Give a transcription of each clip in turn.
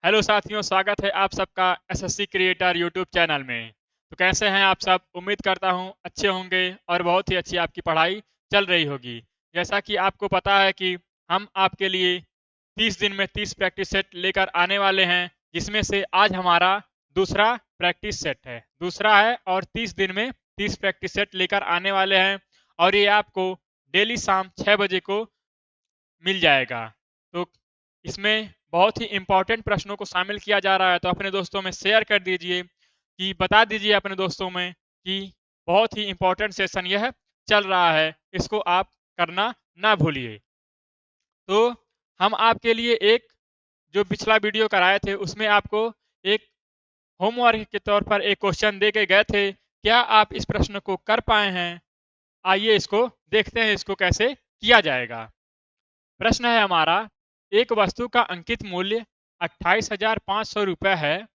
Hello साथियों, स्वागत है आप सबका एसएससी क्रिएटर यूट्यूब चैनल में। तो कैसे हैं आप सब? उम्मीद करता हूं अच्छे होंगे और बहुत ही अच्छी आपकी पढ़ाई चल रही होगी। जैसा कि आपको पता है कि हम आपके लिए 30 दिन में 30 प्रैक्टिस सेट लेकर आने वाले हैं, जिसमें से आज हमारा दूसरा प्रैक्टिस सेट है। दूसरा है और 30 दिन में 30 प्रैक्टिस सेट लेकर आने वाले हैं और ये आपको डेली शाम 6 बजे को मिल जाएगा। तो इसमें बहुत ही इम्पोर्टेंट प्रश्नों को शामिल किया जा रहा है, तो अपने दोस्तों में शेयर कर दीजिए, कि बता दीजिए अपने दोस्तों में कि बहुत ही इम्पोर्टेंट सेशन यह चल रहा है, इसको आप करना ना भूलिए। तो हम आपके लिए एक जो पिछला वीडियो कराए थे उसमें आपको एक होमवर्क के तौर पर एक क्वेश्चन दे के गए थे। क्या आप इस प्रश्न को कर पाए हैं? आइए इसको देखते हैं, इसको कैसे किया जाएगा। प्रश्न है हमारा, एक वस्तु का अंकित मूल्य 28,500 रुपये है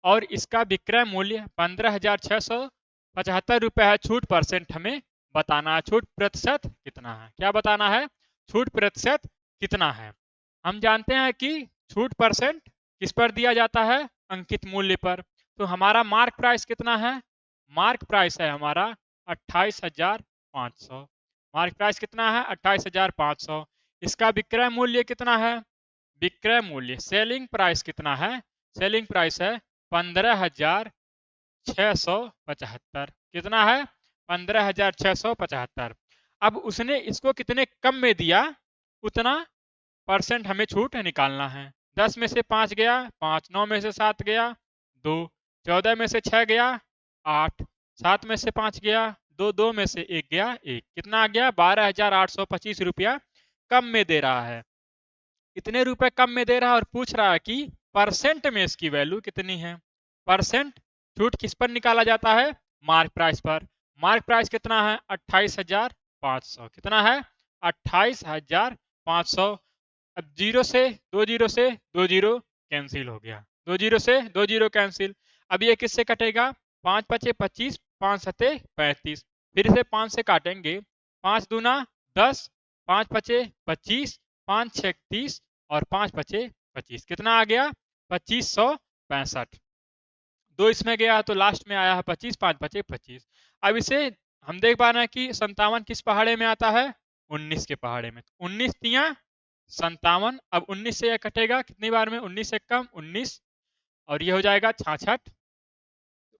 और इसका विक्रय मूल्य 15,675 रुपये है। छूट परसेंट हमें बताना है। छूट प्रतिशत कितना है? क्या बताना है? छूट प्रतिशत कितना है? हम जानते हैं कि छूट परसेंट किस पर दिया जाता है? अंकित मूल्य पर। तो हमारा मार्क प्राइस कितना है? मार्क प्राइस है हमारा 28,500। मार्क प्राइस कितना है? 28,500। इसका विक्रय मूल्य कितना है? विक्रय मूल्य सेलिंग प्राइस कितना है? सेलिंग प्राइस है 15,675। कितना है? 15,675। अब उसने इसको कितने कम में दिया, उतना परसेंट हमें छूट निकालना है। 10 में से 5 गया 5, 9 में से 7 गया 2, 14 में से 6 गया 8, 7 में से 5 गया 2, 2 में से 1 गया 1। कितना आ गया? 12,825 रुपया कम में दे रहा है। इतने रुपए कम में दे रहा है और पूछ रहा है कि परसेंट में इसकी वैल्यू कितनी है। परसेंट छूट किस पर निकाला जाता है? मार्क प्राइस पर। मार्क प्राइस कितना है? 28,500। कितना है? 28,500। अब जीरो से दो जीरो कैंसिल हो गया। दो जीरो से दो जीरो कैंसिल। अब ये किससे कटेगा? 5 पचे 25, 5 सते 35। फिर इसे 5 से काटेंगे। 5 दूना 10, 5 पचे 25, 5 छः 30 और 5 पचे 25। कितना आ गया? 2565। दो इसमें गया तो लास्ट में आया है 25, 5 पचे 25। अब इसे हम देख पा रहे हैं कि 57 किस पहाड़े में आता है? 19 के पहाड़े में। 19 तिया 57। अब 19 से यह कटेगा कितनी बार में? 19 से कम 19 और ये हो जाएगा 66।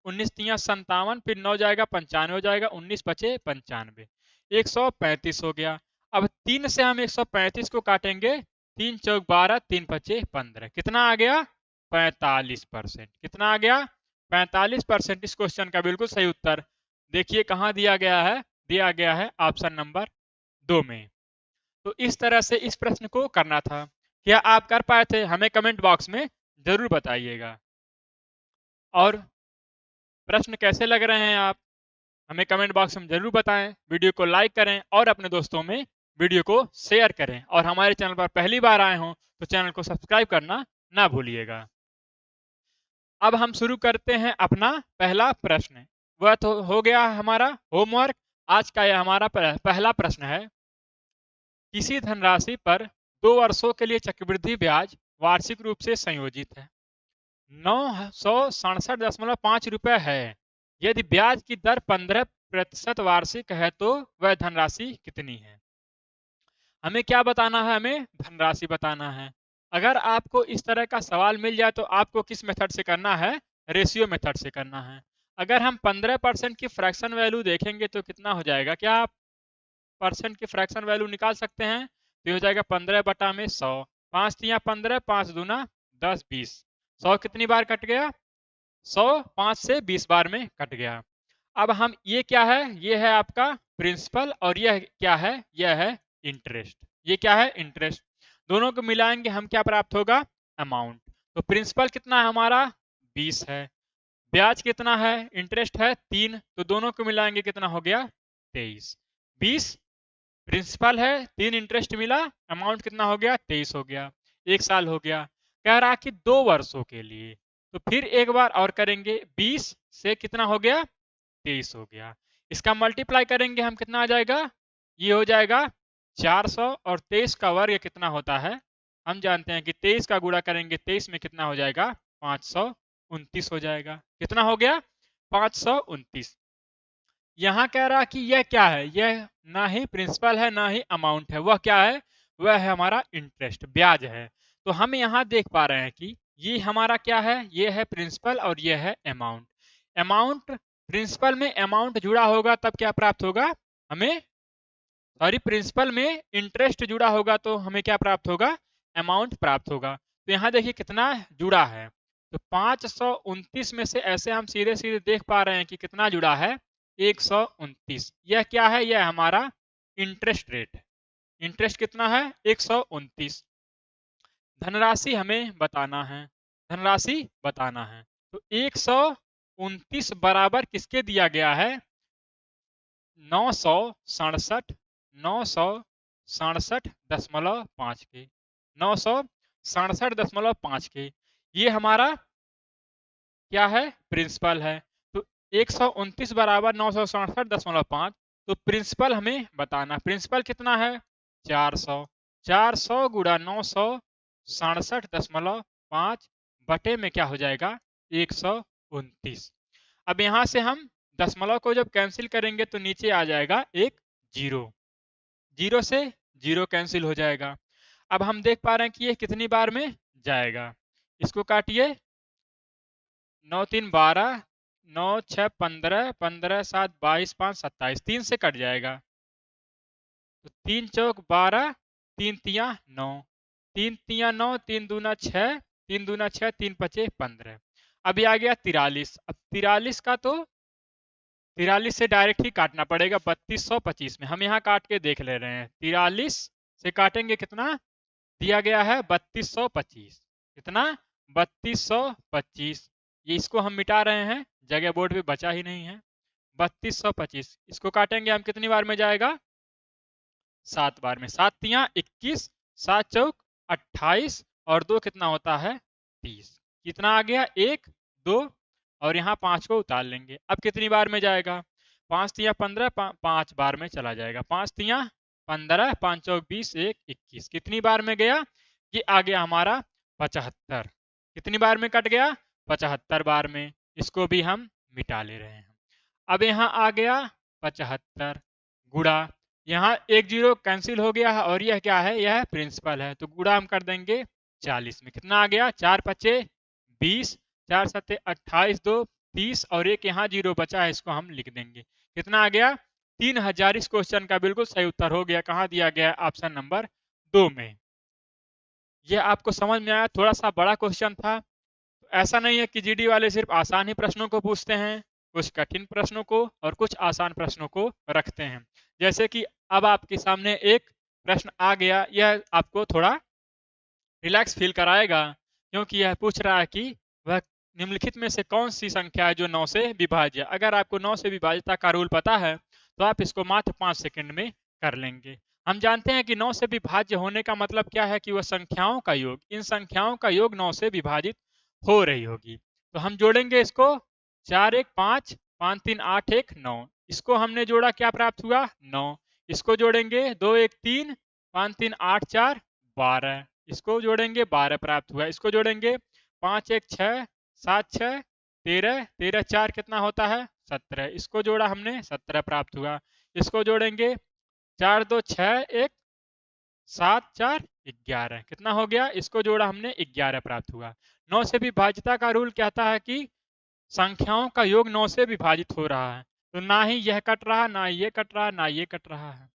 19 तिया 57, फिर 9 जाएगा 95 हो जाएगा। 19 बचे 95, 135 हो गया। अब 3 से हम 135 को काटेंगे। 3 चौक 12, 3 पचे 15। कितना आ गया? 45%। कितना आ गया? 45%। इस क्वेश्चन का बिल्कुल सही उत्तर देखिए कहाँ दिया गया है? दिया गया है ऑप्शन नंबर 2 में। तो इस तरह से इस प्रश्न को करना था। क्या आप कर पाए थे? हमें कमेंट बॉक्स में जरूर बताइएगा। और प्रश्न कैसे लग रहे हैं आप, हमें कमेंट बॉक्स में जरूर बताएं। वीडियो को लाइक करें और अपने दोस्तों में वीडियो को शेयर करें। और हमारे चैनल पर पहली बार आए हों तो चैनल को सब्सक्राइब करना ना भूलिएगा। अब हम शुरू करते हैं अपना पहला प्रश्न। वह तो हो गया हमारा होमवर्क। आज का यह हमारा पहला प्रश्न है। किसी धनराशि पर 2 वर्षों के लिए चक्रवृद्धि ब्याज वार्षिक रूप से संयोजित है 967.5 रुपए है। यदि ब्याज की दर 15% वार्षिक है तो वह धनराशि कितनी है? हमें क्या बताना है? हमें धनराशि बताना है। अगर आपको इस तरह का सवाल मिल जाए तो आपको किस मेथड से करना है? रेशियो मेथड से करना है। अगर हम 15% की फ्रैक्शन वैल्यू देखेंगे तो कितना हो जाएगा? क्या आप परसेंट की फ्रैक्शन वैल्यू निकाल सकते हैं? तो ये हो जाएगा 15 बटा में 100। 5 तिया 15, 5 दूना 10, 20। 100 कितनी बार कट गया? 100 5 से 20 बार में कट गया। अब हम ये क्या है? ये है आपका प्रिंसिपल और यह क्या है? यह है इंटरेस्ट। ये क्या है? इंटरेस्ट। दोनों को मिलाएंगे हम क्या प्राप्त होगा? अमाउंट। तो प्रिंसिपल कितना है हमारा? 20 है। ब्याज कितना है? इंटरेस्ट है 3, तो दोनों को मिलाएंगे कितना हो गया? 23। 20 प्रिंसिपल है, 3 इंटरेस्ट मिला, अमाउंट कितना हो गया? 23 हो गया। 1 साल हो गया। कह रहा कि 2 वर्षों के लिए। तो फिर एक बार और करेंगे। 20 से कितना हो गया? 23 हो गया। इसका मल्टीप्लाई करेंगे हम, कितना आ जाएगा? ये हो जाएगा 400 और 23 का वर्ग कितना होता है? हम जानते हैं कि 23 का गुणा करेंगे 23 में कितना हो जाएगा 529 हो जाएगा। कितना हो गया 529। यहाँ कह रहा कि यह क्या है, यह ना ही प्रिंसिपल है ना ही अमाउंट है, वह क्या है, वह है हमारा इंटरेस्ट, ब्याज है। तो हम यहाँ देख पा रहे हैं कि ये हमारा क्या है, ये है प्रिंसिपल और ये है अमाउंट। अमाउंट, प्रिंसिपल में अमाउंट जुड़ा होगा तब क्या प्राप्त होगा हमें, सॉरी प्रिंसिपल में इंटरेस्ट जुड़ा होगा तो हमें क्या प्राप्त होगा, अमाउंट प्राप्त होगा। तो यहाँ देखिए कितना जुड़ा है, तो 529 में से ऐसे हम सीधे सीधे देख पा रहे हैं कि कितना जुड़ा है 129। यह क्या है, यह हमारा इंटरेस्ट रेट है। इंटरेस्ट कितना है 129। धनराशि हमें बताना है, धनराशि बताना है। तो 129 बराबर किसके दिया गया है, 967 967.5 के, 967.5 के, ये हमारा क्या है प्रिंसिपल है। तो 129 बराबर 967.5, तो प्रिंसिपल हमें बताना, प्रिंसिपल कितना है 400, 400 गुणा 967.5 बटे में क्या हो जाएगा 129। अब यहां से हम दशमलव को जब कैंसिल करेंगे तो नीचे आ जाएगा एक जीरो, जीरो से जीरो कैंसिल हो जाएगा। अब हम देख पा रहे हैं कि ये कितनी बार में जाएगा, इसको काटिए, 9 3 12, 9 6 15, 15 7 22, 5 27, 3 से कट जाएगा। तो 3 चौक 12, 3 तिया 9, 3 तिया 9, 3 दूना 6, 3 दूना 6, 3 पचे 15। अभी आ गया 43। अब 43 का तो 43 से डायरेक्ट ही काटना पड़ेगा 3225 में, हम यहाँ काट के देख ले रहे हैं। 43 से काटेंगे कितना दिया गया है 3225, कितना 3225। ये इसको हम मिटा रहे हैं, जगह बोर्ड पे बचा ही नहीं है। 3225 इसको काटेंगे हम, कितनी बार में जाएगा 7 बार में, 7 तिया 21, 7 चौक 28 और 2 कितना होता है 30। कितना आ गया 1 2 और यहाँ 5 को उतार लेंगे। अब कितनी बार में जाएगा, 5 तिया 15, 5 बार में चला जाएगा। 5 तिया 15, 5 चौक 20, 1 21, कितनी बार में गया, ये आ गया हमारा 75। कितनी बार में कट गया 75 बार में, इसको भी हम मिटा ले रहे हैं। अब यहाँ आ गया 75 गुणा, यहाँ एक जीरो कैंसिल हो गया है और यह क्या है, यह प्रिंसिपल है, तो गुणा हम कर देंगे 40 में। कितना आ गया 4 पचे 20, 4 सत्ते 28, 2 30 और एक यहाँ जीरो बचा है, इसको हम लिख देंगे। कितना आ गया 3000। इस क्वेश्चन का बिल्कुल सही उत्तर हो गया, कहाँ दिया गया है, ऑप्शन नंबर 2 में। यह आपको समझ में आया, थोड़ा सा बड़ा क्वेश्चन था। ऐसा नहीं है कि जीडी वाले सिर्फ आसान ही प्रश्नों को पूछते हैं, कुछ कठिन प्रश्नों को और कुछ आसान प्रश्नों को रखते हैं। जैसे कि अब आपके सामने एक प्रश्न आ गया, यह आपको थोड़ा रिलैक्स फील कराएगा, क्योंकि यह पूछ रहा है कि वह निम्नलिखित में से कौन सी संख्या है जो 9 से विभाज्य। अगर आपको 9 से विभाज्यता का रूल पता है तो आप इसको मात्र 5 सेकंड में कर लेंगे। हम जानते हैं कि 9 से विभाज्य होने का मतलब क्या है, कि वह संख्याओं का योग, इन संख्याओं का योग 9 से विभाजित हो रही होगी। तो हम जोड़ेंगे इसको, 4 1 5, 5 3 8 1 9, इसको हमने जोड़ा, क्या प्राप्त हुआ 9। इसको जोड़ेंगे 2 1 3, 5 3 8 4 12, इसको जोड़ेंगे 12 प्राप्त हुआ। इसको जोड़ेंगे 5 1 6, 7 6 13, 13 4 कितना होता है 17, इसको जोड़ा हमने 17 प्राप्त हुआ। इसको जोड़ेंगे 4 2 6 1, 7 4 11, कितना हो गया, इसको जोड़ा हमने 11 प्राप्त हुआ। 9 से विभाज्यता का रूल कहता है कि संख्याओं का योग 9 से विभाजित हो रहा है, तो ना ही यह कट रहा, ना ये कट रहा, ना ये कट रहा है।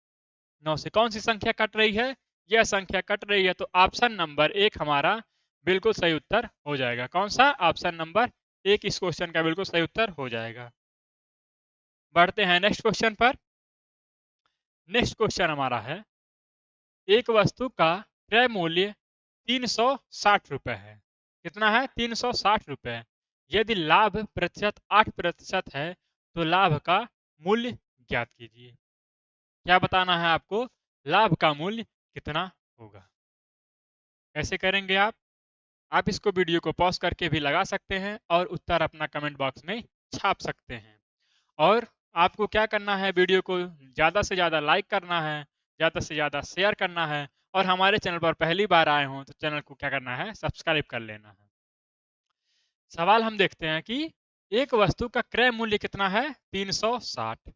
9 से कौन सी संख्या कट रही है, यह संख्या कट रही है, तो ऑप्शन नंबर 1 हमारा बिल्कुल सही उत्तर हो जाएगा। कौन सा, ऑप्शन नंबर 1 इस क्वेश्चन का बिल्कुल सही उत्तर हो जाएगा। बढ़ते हैं नेक्स्ट क्वेश्चन पर। नेक्स्ट क्वेश्चन हमारा है, एक वस्तु का क्रय मूल्य 360 रुपए है। कितना है 360 रुपए। यदि लाभ प्रतिशत 8% है तो लाभ का मूल्य ज्ञात कीजिए। क्या बताना है आपको, लाभ का मूल्य कितना होगा। कैसे करेंगे आप इसको वीडियो को पॉज करके भी लगा सकते हैं और उत्तर अपना कमेंट बॉक्स में छाप सकते हैं। और आपको क्या करना है, वीडियो को ज़्यादा से ज़्यादा लाइक करना है, ज़्यादा से ज़्यादा शेयर करना है और हमारे चैनल पर पहली बार आए हों तो चैनल को क्या करना है, सब्सक्राइब कर लेना है। सवाल हम देखते हैं कि एक वस्तु का क्रय मूल्य कितना है, 360।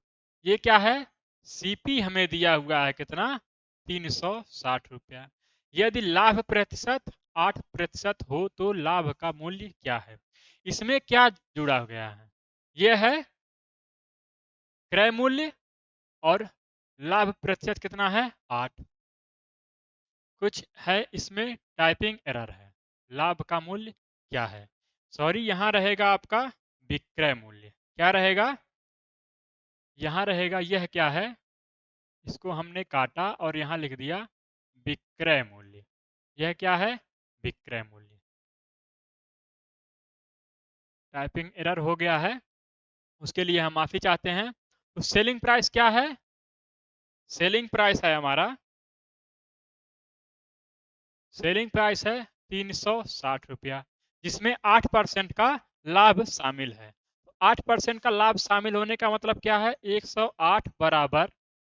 ये क्या है, सीपी हमें दिया हुआ है कितना, 360 रुपया। यदि लाभ प्रतिशत 8% हो तो लाभ का मूल्य क्या है। इसमें क्या जुड़ा गया है, यह है क्रय मूल्य और लाभ प्रतिशत कितना है, 8। कुछ है इसमें टाइपिंग एरर है। लाभ का मूल्य क्या है, सॉरी यहाँ रहेगा आपका विक्रय मूल्य। क्या रहेगा, यहाँ रहेगा, यह क्या है, इसको हमने काटा और यहाँ लिख दिया विक्रय मूल्य। यह क्या है, विक्रय मूल्य। टाइपिंग एरर हो गया है, उसके लिए हम माफी चाहते हैं। तो सेलिंग प्राइस क्या है, सेलिंग प्राइस है हमारा, सेलिंग प्राइस है 360 रुपया, जिसमें 8% का लाभ शामिल है। 8% का लाभ शामिल होने का मतलब क्या है, 108 बराबर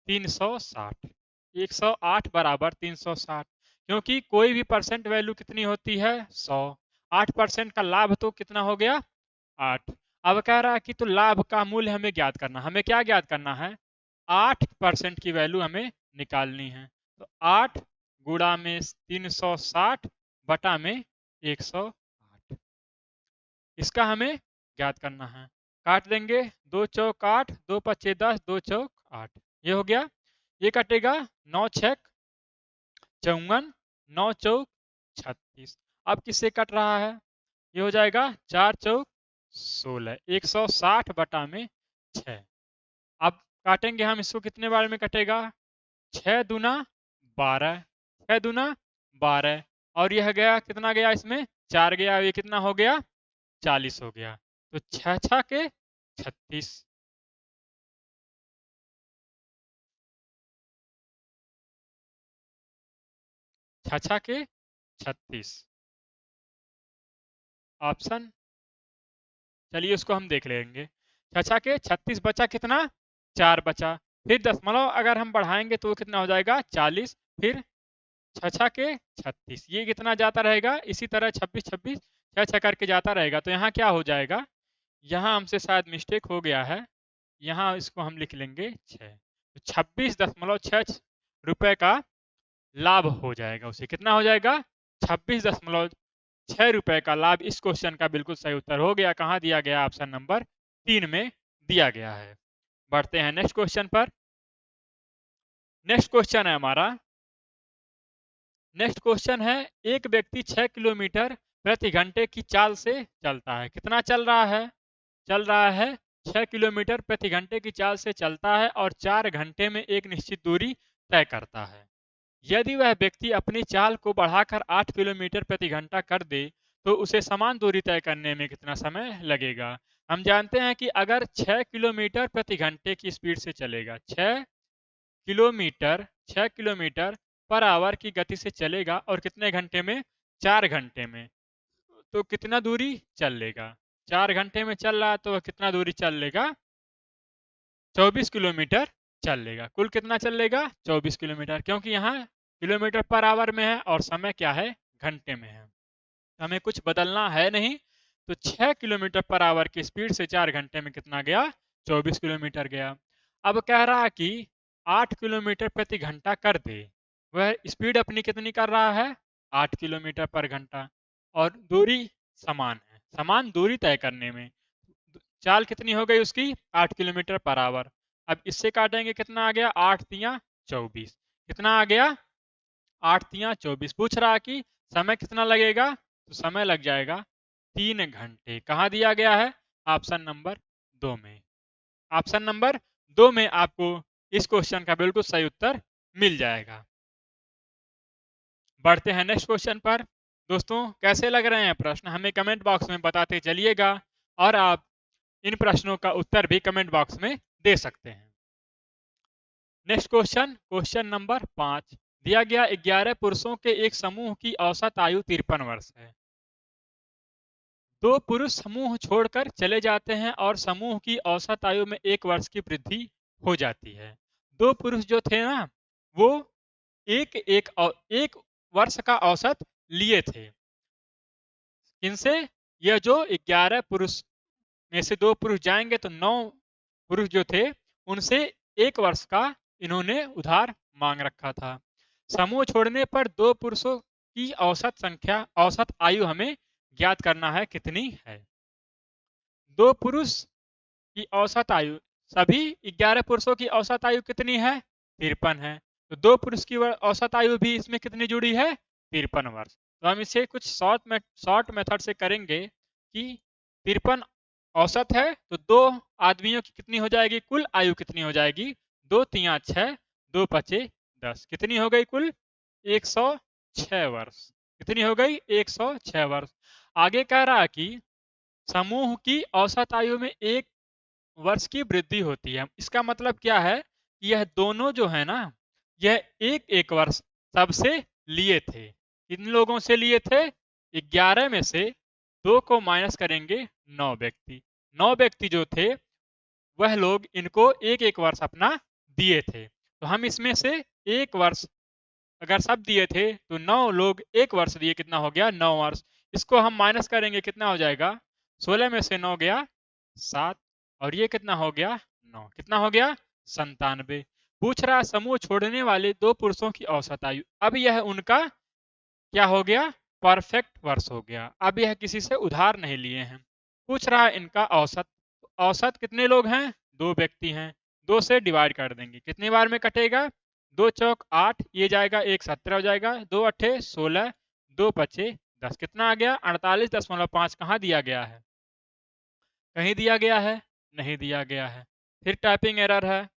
360। 108 बराबर 360, क्योंकि कोई भी परसेंट वैल्यू कितनी होती है, 100। 8% का लाभ तो कितना हो गया, 8। अब कह रहा है कि तो लाभ का मूल्य हमें ज्ञात करना, हमें क्या ज्ञात करना है, 8% की वैल्यू हमें निकालनी है। तो 8 गुणा में 360 बटा में 108, इसका हमें ज्ञात करना है। काट देंगे, 2 चौक 8, 2 पच्चे 10, 2 चौक 8, ये हो गया। ये कटेगा 9 छक 54, 9 चौक 36। अब किससे कट रहा है, ये हो जाएगा 4 चौक 16, 160 बटा में 6। अब काटेंगे हम इसको, कितने बार में कटेगा, 6 दूना 12, 6 दूना 12, और यह गया कितना गया, इसमें 4 गया, ये कितना हो गया, 40 हो गया। तो 6 6 के 36, 6 6 के 36 ऑप्शन। चलिए उसको हम देख लेंगे। 6 6 के 36 बचा कितना, 4 बचा। फिर दशमलव अगर हम बढ़ाएंगे तो कितना हो जाएगा, 40। फिर 6 6 के 36, ये कितना जाता रहेगा, इसी तरह 26 26 6 6 करके जाता रहेगा। तो यहाँ क्या हो जाएगा, यहाँ हमसे शायद मिस्टेक हो गया है, यहाँ इसको हम लिख लेंगे 6। तो 26.6 रुपए का लाभ हो जाएगा, उसे कितना हो जाएगा, 26.6 रुपए का लाभ। इस क्वेश्चन का बिल्कुल सही उत्तर हो गया, कहाँ दिया गया, ऑप्शन नंबर 3 में दिया गया है। बढ़ते हैं नेक्स्ट क्वेश्चन पर। नेक्स्ट क्वेश्चन है हमारा, नेक्स्ट क्वेश्चन है, एक व्यक्ति 6 किलोमीटर प्रति घंटे की चाल से चलता है। कितना चल रहा है, चल रहा है 6 किलोमीटर प्रति घंटे की चाल से चलता है और 4 घंटे में एक निश्चित दूरी तय करता है। यदि वह व्यक्ति अपनी चाल को बढ़ाकर 8 किलोमीटर प्रति घंटा कर दे तो उसे समान दूरी तय करने में कितना समय लगेगा। हम जानते हैं कि अगर 6 किलोमीटर प्रति घंटे की स्पीड से चलेगा, 6 किलोमीटर पर आवर की गति से चलेगा और कितने घंटे में, 4 घंटे में, तो कितना दूरी चल लेगा, 4 घंटे में चल रहा है तो वह कितना दूरी चल लेगा, 24 किलोमीटर चल लेगा। कुल कितना चल लेगा, 24 किलोमीटर, क्योंकि यहाँ किलोमीटर पर आवर में है और समय क्या है, घंटे में है। हमें कुछ बदलना है नहीं। तो 6 किलोमीटर पर आवर की स्पीड से 4 घंटे में कितना गया, 24 किलोमीटर गया। अब कह रहा है कि 8 किलोमीटर प्रति घंटा कर दे, वह स्पीड अपनी कितनी कर रहा है, 8 किलोमीटर पर घंटा, और दूरी समान है। समान दूरी तय करने में चाल कितनी हो गई उसकी, 8 किलोमीटर पर आवर। अब इससे काटेंगे, कितना आ गया, 8 तिया 24, कितना आ गया, 8 तिया 24। पूछ रहा कि समय कितना लगेगा, तो समय लग जाएगा 3 घंटे। कहाँ दिया गया है, ऑप्शन नंबर 2 में। ऑप्शन नंबर 2 में आपको इस क्वेश्चन का बिल्कुल सही उत्तर मिल जाएगा। बढ़ते हैं नेक्स्ट क्वेश्चन पर। दोस्तों कैसे लग रहे हैं प्रश्न, हमें कमेंट बॉक्स में बताते चलिएगा, और आप इन प्रश्नों का उत्तर भी कमेंट बॉक्स में दे सकते हैं। नेक्स्ट क्वेश्चन, क्वेश्चन नंबर 5 दिया गया, 11 पुरुषों के एक समूह की औसत आयु 53 वर्ष है। 2 पुरुष समूह छोड़कर चले जाते हैं और समूह की औसत आयु में 1 वर्ष की वृद्धि हो जाती है। 2 पुरुष जो थे ना, वो एक वर्ष का औसत लिए थे। इनसे यह जो 11 पुरुष में से 2 पुरुष जाएंगे तो 9 पुरुष जो थे उनसे एक वर्ष का इन्होंने उधार मांग रखा था। समूह छोड़ने पर 2 पुरुषों की औसत आयु हमें ज्ञात करना है, कितनी है। 2 पुरुष की औसत आयु, सभी 11 पुरुषों की औसत आयु कितनी है, 53 है। तो 2 पुरुष की औसत आयु भी इसमें कितनी जुड़ी है, 53 वर्ष। तो हम इसे कुछ शॉर्ट मेथड से करेंगे कि 53 औसत है तो 2 आदमियों की कितनी हो जाएगी, कुल आयु कितनी हो जाएगी, 2 तिया 6, 2 पचे 10, कितनी हो गई कुल 106 वर्ष। कितनी हो गई, 106 वर्ष। आगे कह रहा है कि समूह की औसत आयु में 1 वर्ष की वृद्धि होती है। इसका मतलब क्या है कि यह दोनों जो है ना, यह एक एक वर्ष सबसे लिए थे। किन लोगों से लिए थे, 11 में से 2 को माइनस करेंगे 9 व्यक्ति। 9 व्यक्ति जो थे वह लोग इनको एक एक वर्ष अपना दिए थे। तो हम इसमें से एक वर्ष अगर सब दिए थे तो 9 लोग एक वर्ष दिए, कितना हो गया, 9 वर्ष। इसको हम माइनस करेंगे, कितना हो जाएगा, 16 में से 9 गया 7, और ये कितना हो गया 9, कितना हो गया 97। पूछ रहा समूह छोड़ने वाले 2 पुरुषों की औसत आयु। अब यह उनका क्या हो गया, परफेक्ट वर्ष हो गया। अब यह किसी से उधार नहीं लिए हैं। पूछ रहा है इनका औसत। औसत कितने लोग हैं, 2 व्यक्ति हैं। 2 से डिवाइड कर देंगे, कितनी बार में कटेगा, 2 चौक 8, ये जाएगा 1 17 हो जाएगा, 2 अट्ठे 16, 2 पचे 10, कितना आ गया 48.5। कहाँ दिया गया है, कहीं दिया गया है, नहीं दिया गया है। फिर टाइपिंग एरर है,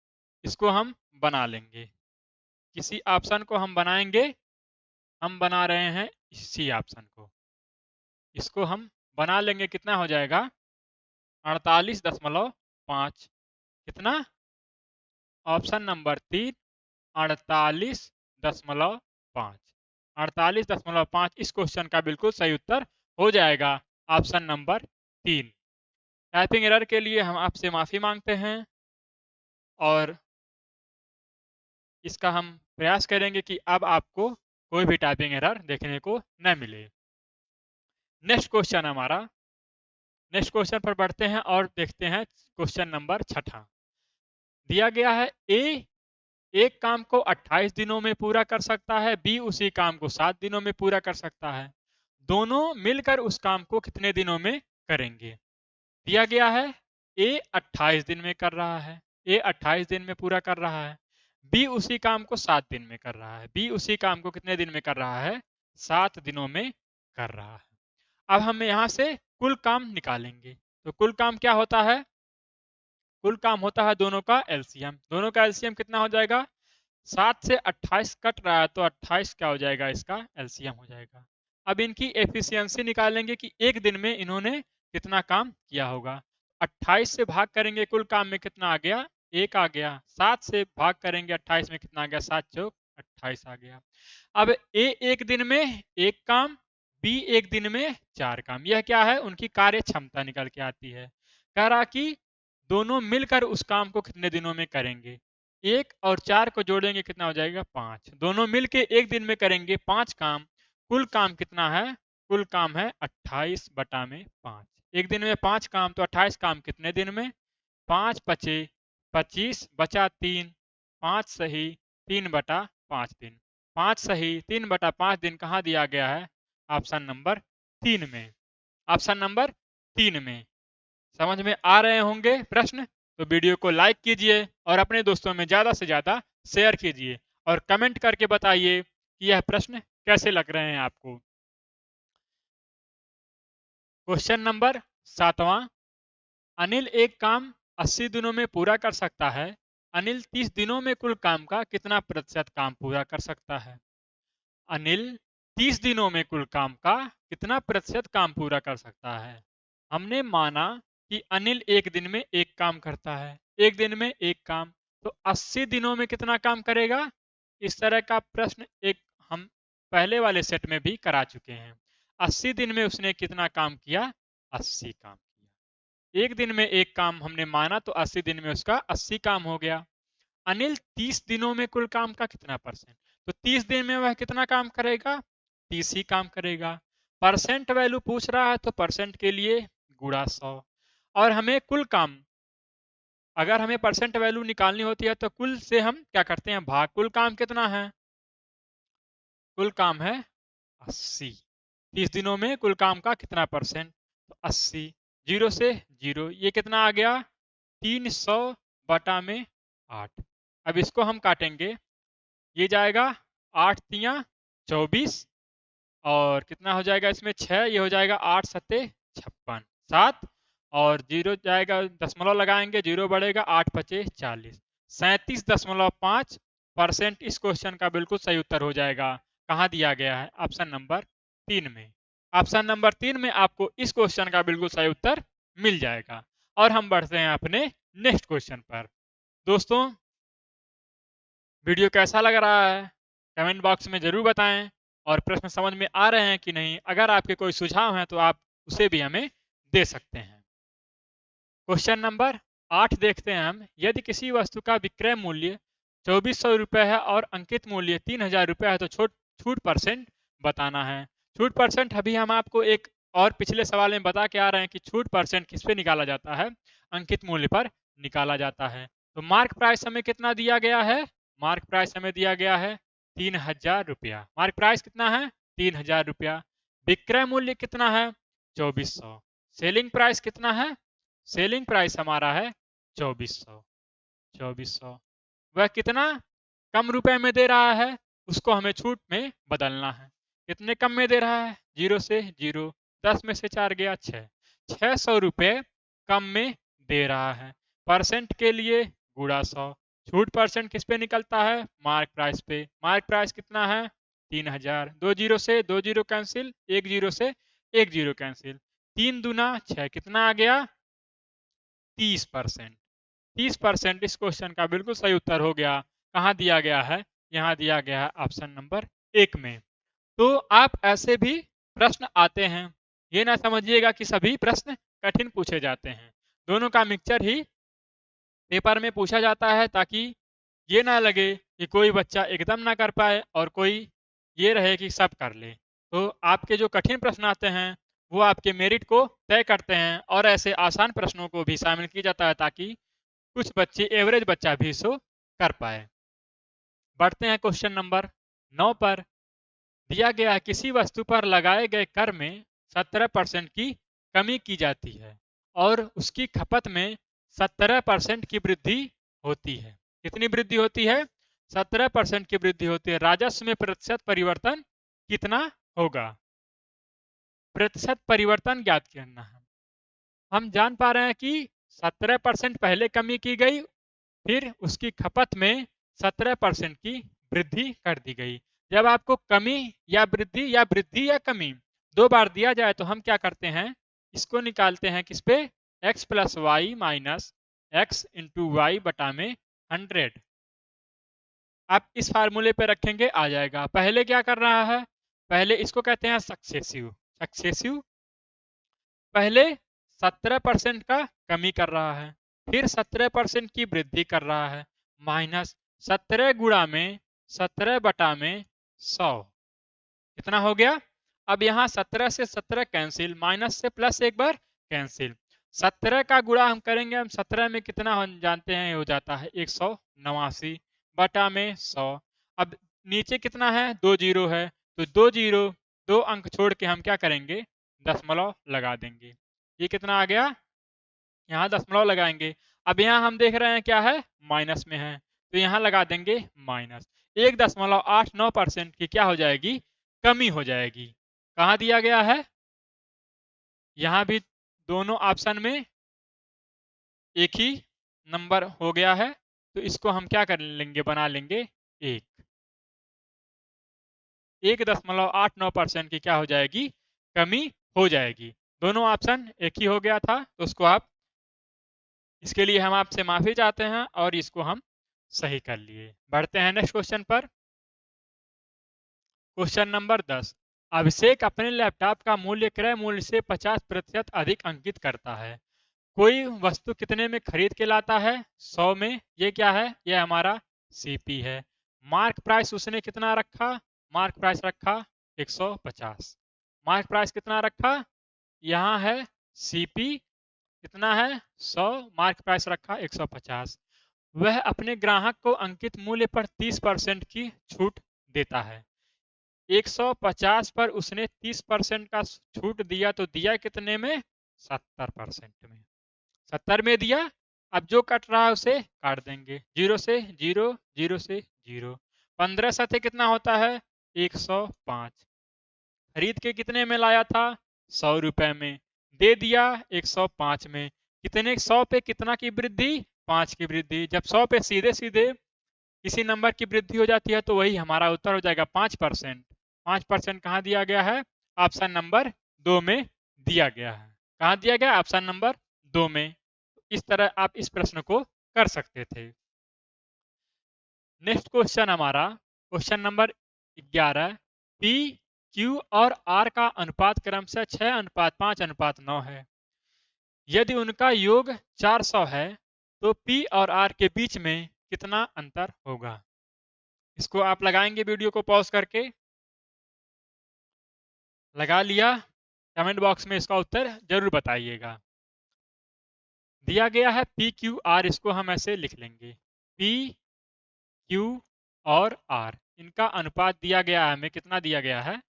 इसको हम बना लेंगे। किसी ऑप्शन को हम बनाएंगे, हम बना रहे हैं इसी ऑप्शन को, इसको हम बना लेंगे, कितना हो जाएगा 48.5। कितना, ऑप्शन नंबर 3 48.5। 48.5 इस क्वेश्चन का बिल्कुल सही उत्तर हो जाएगा, ऑप्शन नंबर 3। टाइपिंग एरर के लिए हम आपसे माफी मांगते हैं और इसका हम प्रयास करेंगे कि अब आपको कोई भी टाइपिंग एरर देखने को न मिले। नेक्स्ट क्वेश्चन हमारा, नेक्स्ट क्वेश्चन पर बढ़ते हैं और देखते हैं क्वेश्चन नंबर 6। दिया गया है ए एक काम को 28 दिनों में पूरा कर सकता है, बी उसी काम को 7 दिनों में पूरा कर सकता है। दोनों मिलकर उस काम को कितने दिनों में करेंगे। दिया गया है ए 28 दिन में कर रहा है, ए 28 दिन में पूरा कर रहा है, बी उसी काम को 7 दिन में कर रहा है, बी उसी काम को कितने दिन में कर रहा है, 7 दिनों में कर रहा है। अब हम यहाँ से कुल काम निकालेंगे। तो कुल काम क्या होता है, कुल काम होता है दोनों का एलसीएम। दोनों का एलसीएम कितना हो जाएगा, 7 से 28 कट रहा है तो 28 क्या हो जाएगा, इसका एलसीएम हो जाएगा। अब इनकी एफिशिएंसी निकालेंगे कि एक दिन में इन्होंने कितना काम किया होगा। 28 से भाग करेंगे कुल काम में, कितना आ गया, 1 आ गया। 7 से भाग करेंगे 28 में, कितना आ गया, 7 चौक 28 आ गया। अब ए एक दिन में एक काम, बी एक दिन में 4 काम। यह क्या है, उनकी कार्य क्षमता निकल के आती है। कह रहा कि दोनों मिलकर उस काम को कितने दिनों में करेंगे। 1 और 4 को जोड़ेंगे, कितना हो जाएगा 5। दोनों मिलके एक दिन में करेंगे 5 काम। कुल काम कितना है, कुल काम है 28/5। एक दिन में 5 काम तो 28 काम कितने दिन में, 5 पचे 25, बचा 3, 5 सही 3/5 दिन। 5 सही 3/5 दिन कहाँ दिया गया है, ऑप्शन नंबर 3 में। ऑप्शन नंबर 3 में। समझ में आ रहे होंगे प्रश्न, तो वीडियो को लाइक कीजिए और अपने दोस्तों में ज़्यादा से ज़्यादा शेयर कीजिए और कमेंट करके बताइए कि यह प्रश्न कैसे लग रहे हैं आपको। क्वेश्चन नंबर 7वां, अनिल एक काम 80 दिनों में पूरा कर सकता है। अनिल 30 दिनों में कुल काम का कितना प्रतिशत काम पूरा कर सकता है। अनिल 30 दिनों में कुल काम का कितना प्रतिशत काम पूरा कर सकता है। हमने माना कि अनिल एक दिन में एक काम करता है, एक दिन में एक काम, तो 80 दिनों में कितना काम करेगा। इस तरह का प्रश्न एक हम पहले वाले सेट में भी करा चुके हैं। 80 दिन में उसने कितना काम किया, 80 काम किया। एक दिन में एक काम हमने माना तो 80 दिन में उसका 80 काम हो गया। अनिल 30 दिनों में कुल काम का कितना परसेंट, तो 30 दिन में वह कितना काम करेगा? 30 ही काम करेगा। परसेंट वैल्यू पूछ रहा है तो परसेंट के लिए गुणा 100। और हमें कुल काम, अगर हमें परसेंट वैल्यू निकालनी होती है तो कुल से हम क्या करते हैं? भाग। कुल काम कितना है? कुल काम है 80। 30 दिनों में कुल काम का कितना परसेंट? तो 80। जीरो से जीरो, ये कितना आ गया? 300 बटा में 8। अब इसको हम काटेंगे, ये जाएगा 8 तियां 24, और कितना हो जाएगा इसमें 6, ये हो जाएगा 8 सत्ते 56, 7, और जीरो जाएगा, दशमलव लगाएंगे, जीरो बढ़ेगा, 8 पचे 40, 37.5% इस क्वेश्चन का बिल्कुल सही उत्तर हो जाएगा। कहाँ दिया गया है? ऑप्शन नंबर 3 में। ऑप्शन नंबर 3 में आपको इस क्वेश्चन का बिल्कुल सही उत्तर मिल जाएगा। और हम बढ़ते हैं अपने नेक्स्ट क्वेश्चन पर। दोस्तों, वीडियो कैसा लग रहा है कमेंट बॉक्स में जरूर बताएं, और प्रश्न समझ में आ रहे हैं कि नहीं। अगर आपके कोई सुझाव हैं तो आप उसे भी हमें दे सकते हैं। क्वेश्चन नंबर 8 देखते हैं हम। यदि किसी वस्तु का विक्रय मूल्य 2400 रुपये है और अंकित मूल्य 3000 रुपये है तो छूट परसेंट बताना है। छूट परसेंट अभी हम आपको एक और पिछले सवाल में बता के आ रहे हैं कि छूट परसेंट किस पे निकाला जाता है? अंकित मूल्य पर निकाला जाता है। तो मार्क प्राइस हमें कितना दिया गया है? मार्क प्राइस हमें दिया गया है 3000 रुपया। मार्क प्राइस कितना है? 3000 रुपया। विक्रय मूल्य कितना है? 2400। सेलिंग प्राइस कितना है? सेलिंग प्राइस हमारा है 2400। 2400 वह कितना कम रुपए में दे रहा है, उसको हमें छूट में बदलना है। कितने कम में दे रहा है? जीरो से जीरो, 10 में से 4 गया 6, 600 रुपये कम में दे रहा है। परसेंट के लिए गुणा 100। छूट परसेंट किस पे निकलता है? मार्क प्राइस पे। मार्क प्राइस कितना है? 3000। 2 जीरो से 2 जीरो कैंसिल, 1 जीरो से 1 जीरो कैंसिल, 3 दूना 6, कितना आ गया? 30%। 30% इस क्वेश्चन का बिल्कुल सही उत्तर हो गया। कहाँ दिया गया है? यहाँ दिया गया है ऑप्शन नंबर 1 में। तो आप ऐसे भी प्रश्न आते हैं, ये ना समझिएगा कि सभी प्रश्न कठिन पूछे जाते हैं। दोनों का मिक्सचर ही पेपर में पूछा जाता है, ताकि ये ना लगे कि कोई बच्चा एकदम ना कर पाए और कोई ये रहे कि सब कर ले। तो आपके जो कठिन प्रश्न आते हैं वो आपके मेरिट को तय करते हैं, और ऐसे आसान प्रश्नों को भी शामिल किया जाता है ताकि कुछ बच्चे, एवरेज बच्चा भी इसको कर पाए। बढ़ते हैं क्वेश्चन नंबर 9 पर। दिया गया किसी वस्तु पर लगाए गए कर में 17% की कमी की जाती है और उसकी खपत में 17% की वृद्धि होती है। कितनी वृद्धि होती है? 17% की वृद्धि होती है। राजस्व में प्रतिशत परिवर्तन कितना होगा? प्रतिशत परिवर्तन ज्ञात करना है। हम जान पा रहे हैं कि 17% पहले कमी की गई, फिर उसकी खपत में 17% की वृद्धि कर दी गई। जब आपको कमी या वृद्धि या कमी दो बार दिया जाए तो हम क्या करते हैं? इसको निकालते हैं किस पे? x plus y minus x into y बटा में 100। आप इस फार्मूले पे रखेंगे, आ जाएगा। पहले क्या कर रहा है? पहले इसको कहते हैं सक्सेसिव। सक्सेसिव पहले 17% का कमी कर रहा है, फिर 17% की वृद्धि कर रहा है, माइनस 17 गुणा में 17 बटा में 100। कितना हो गया? अब यहाँ 17 से 17 कैंसिल, माइनस से प्लस एक बार कैंसिल। 17 का गुणा हम करेंगे, हम 17 में कितना हम जानते हैं, हो जाता है 189 बटा में 100। अब नीचे कितना है? 2 जीरो है, तो 2 जीरो 2 अंक छोड़ के हम क्या करेंगे? दशमलव लगा देंगे। ये कितना आ गया? यहाँ दशमलव लगाएंगे। अब यहाँ हम देख रहे हैं क्या है? माइनस में है, तो यहाँ लगा देंगे माइनस। 1.89% की क्या हो जाएगी? कमी हो जाएगी। कहाँ दिया गया है? यहाँ भी दोनों ऑप्शन में एक ही नंबर हो गया है, तो इसको हम क्या कर लेंगे? बना लेंगे 1.89% की क्या हो जाएगी? कमी हो जाएगी। दोनों ऑप्शन एक ही हो गया था, तो उसको आप, इसके लिए हम आपसे माफी चाहते हैं और इसको हम सही कर लिए। बढ़ते हैं नेक्स्ट क्वेश्चन पर। Question number 10। अभिषेक अपने लैपटॉप का मूल्य क्रय मूल्य से 50% अधिक अंकित करता है। कोई वस्तु कितने में खरीद के लाता है? 100 में। ये क्या है? ये हमारा सीपी है। मार्क प्राइस उसने कितना रखा, मार्क प्राइस रखा 150। मार्क प्राइस कितना रखा, यहाँ है सीपी कितना है 100, मार्क प्राइस रखा 150। वह अपने ग्राहक को अंकित मूल्य पर 30% की छूट देता है। 150 पर उसने 30% का छूट दिया तो दिया कितने में, 70% में। 70 में दिया। अब जो कट रहा है उसे काट देंगे, 0 से 0, 0 से 0। 15 सतह कितना होता है, 105। खरीद के कितने में लाया था, 100 रुपए में, दे दिया 105 में। कितने 100 पे कितना की वृद्धि, 5 की वृद्धि। जब 100 पे सीधे सीधे किसी नंबर की वृद्धि हो जाती है तो वही हमारा उत्तर हो जाएगा 5%। 5% कहाँ दिया गया है, ऑप्शन नंबर 2 में दिया गया है। कहाँ दिया गया, ऑप्शन नंबर 2 में। इस तरह आप इस प्रश्न को कर सकते थे। नेक्स्ट क्वेश्चन हमारा क्वेश्चन नंबर 11। पी क्यू और आर का अनुपात क्रमशः 6:5:9 है। यदि उनका योग 400 है तो पी और आर के बीच में कितना अंतर होगा। इसको आप लगाएंगे वीडियो को पॉज करके, लगा लिया, कमेंट बॉक्स में इसका उत्तर जरूर बताइएगा। दिया गया है पी क्यू आर, इसको हम ऐसे लिख लेंगे, पी क्यू और आर, इनका अनुपात दिया गया है हमें, कितना दिया गया है,